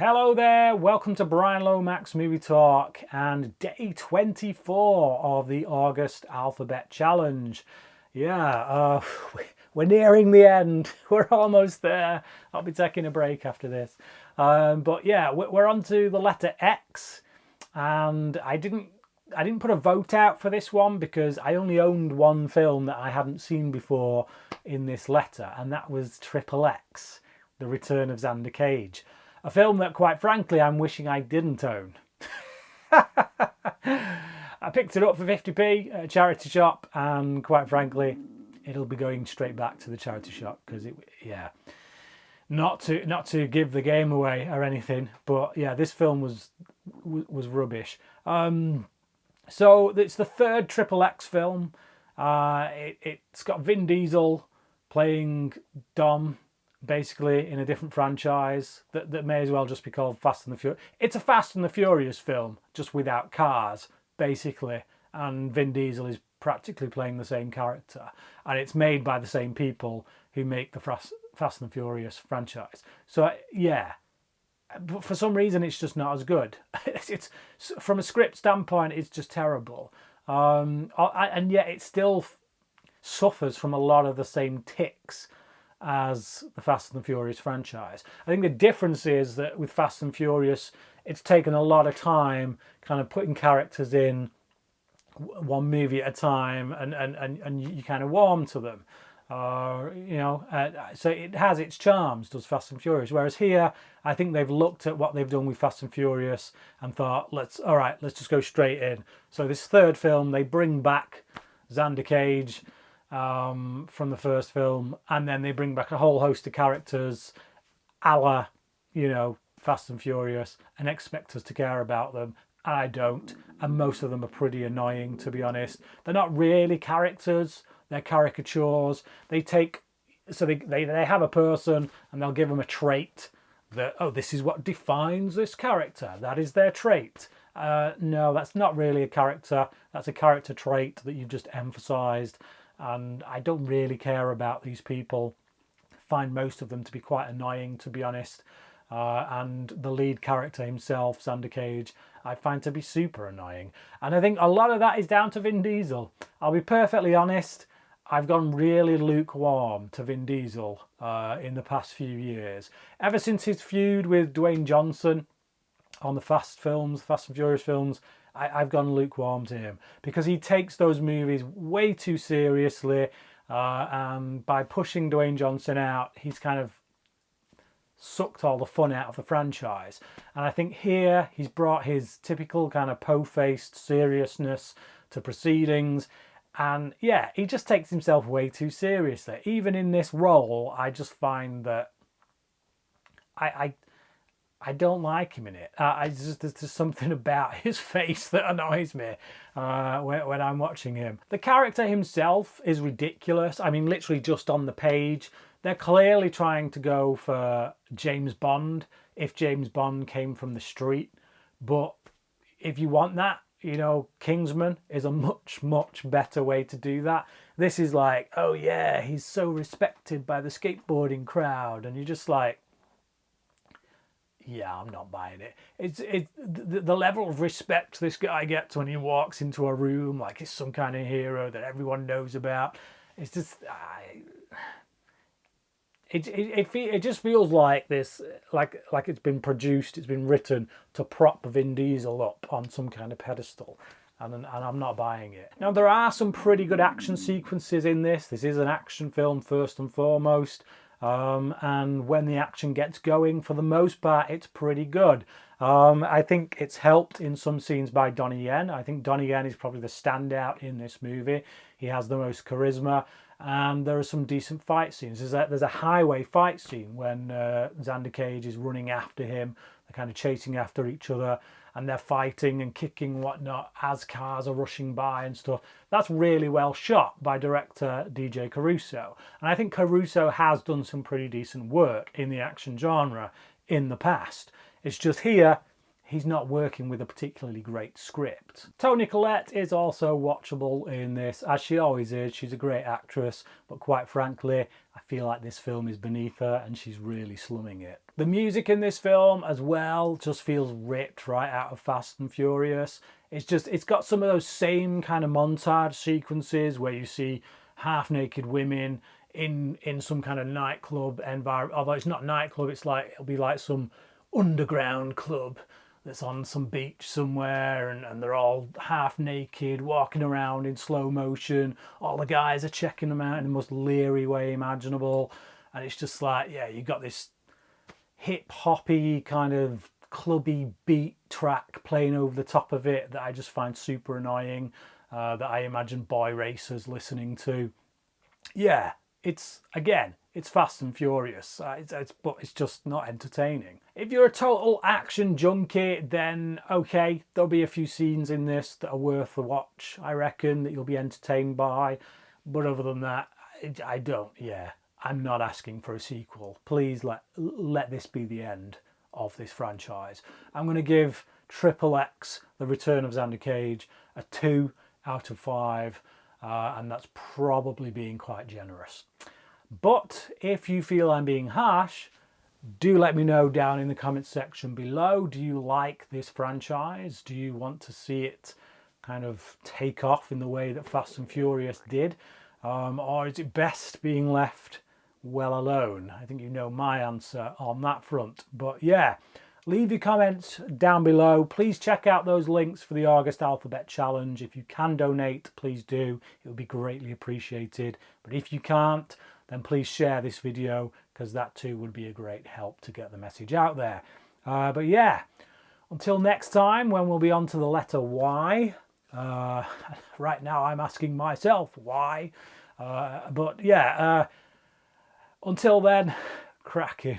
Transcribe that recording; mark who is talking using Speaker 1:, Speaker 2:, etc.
Speaker 1: Hello there, welcome to Bryan Lomax Movie Talk and day 24 of the August Alphabet Challenge. Yeah, we're nearing the end. We're almost there. I'll be taking a break after this. But yeah, we're on to the letter X, and I didn't put a vote out for this one because I only owned one film that I hadn't seen before in this letter, and that was XXX, The Return of Xander Cage. A film that, quite frankly, I'm wishing I didn't own. I picked it up for 50p at a charity shop, and quite frankly, it'll be going straight back to the charity shop because not to give the game away or anything, but yeah, this film was rubbish. So it's the third XXX film. It's got Vin Diesel playing Dom, basically in a different franchise that may as well just be called Fast and the Furious. It's a Fast and the Furious film, just without cars, basically. And Vin Diesel is practically playing the same character. And it's made by the same people who make the Fast and the Furious franchise. So, yeah. But for some reason, it's just not as good. It's from a script standpoint, it's just terrible. And yet it still suffers from a lot of the same tics as the Fast and the Furious franchise. I think the difference is that with Fast and Furious, it's taken a lot of time kind of putting characters in one movie at a time, and you kind of warm to them. So it has its charms, does Fast and Furious. Whereas here, I think they've looked at what they've done with Fast and Furious and thought, let's just go straight in. So this third film, they bring back Xander Cage from the first film, and then they bring back a whole host of characters a la, Fast and Furious, and expect us to care about them. And I don't. And most of them are pretty annoying, to be honest. They're not really characters. They're caricatures. They have a person and they'll give them a trait that, this is what defines this character. That is their trait. No, that's not really a character. That's a character trait that you've just emphasised. And I don't really care about these people. I find most of them to be quite annoying, to be honest. And the lead character himself, Xander Cage, I find to be super annoying. And I think a lot of that is down to Vin Diesel. I'll be perfectly honest, I've gone really lukewarm to Vin Diesel in the past few years. Ever since his feud with Dwayne Johnson on the Fast and Furious films, I've gone lukewarm to him because he takes those movies way too seriously, and by pushing Dwayne Johnson out, he's kind of sucked all the fun out of the franchise. And I think here he's brought his typical kind of po-faced seriousness to proceedings, and yeah, he just takes himself way too seriously. Even in this role, I just find that I don't like him in it. There's just something about his face that annoys me when I'm watching him. The character himself is ridiculous. I mean, literally just on the page. They're clearly trying to go for James Bond, if James Bond came from the street. But if you want that, Kingsman is a much, much better way to do that. This is like, oh yeah, he's so respected by the skateboarding crowd. And you're just like, yeah, I'm not buying it. It's the level of respect this guy gets when he walks into a room like he's some kind of hero that everyone knows about. It's just, it just feels like this, like it's been produced, it's been written to prop Vin Diesel up on some kind of pedestal. And I'm not buying it. Now, there are some pretty good action sequences in this. This is an action film first and foremost. And when the action gets going, for the most part, it's pretty good. I think it's helped in some scenes by Donnie Yen. I think Donnie Yen is probably the standout in this movie. He has the most charisma, and there are some decent fight scenes. There's a highway fight scene when Xander Cage is running after him. They're kind of chasing after each other, and they're fighting and kicking and whatnot as cars are rushing by and stuff. That's really well shot by director DJ Caruso. And I think Caruso has done some pretty decent work in the action genre in the past. It's just here, he's not working with a particularly great script. Toni Collette is also watchable in this, as she always is. She's a great actress, but quite frankly, I feel like this film is beneath her and she's really slumming it. The music in this film as well just feels ripped right out of Fast and Furious. It's got some of those same kind of montage sequences where you see half-naked women in some kind of nightclub environment. Although it's not a nightclub, it'll be like some underground club that's on some beach somewhere, and they're all half naked walking around in slow motion. All the guys are checking them out in the most leery way imaginable, and it's just like, yeah, you got this hip hoppy kind of clubby beat track playing over the top of it that I just find super annoying, that I imagine boy racers listening to. Yeah, it's Fast and Furious, but it's just not entertaining. If you're a total action junkie, then okay, there'll be a few scenes in this that are worth the watch, I reckon, that you'll be entertained by. But other than that, I'm not asking for a sequel. Please let this be the end of this franchise. I'm going to give XXX, The Return of Xander Cage, a 2 out of 5, and that's probably being quite generous. But if you feel I'm being harsh, do let me know down in the comments section below. Do you like this franchise? Do you want to see it kind of take off in the way that Fast and Furious did? Or is it best being left well alone? I think you know my answer on that front. But yeah, leave your comments down below. Please check out those links for the August Alphabet Challenge. If you can donate, please do. It would be greatly appreciated. But if you can't, then please share this video, because that too would be a great help to get the message out there. But yeah, until next time, when we'll be on to the letter Y. Right now I'm asking myself why. But yeah, until then, cracking.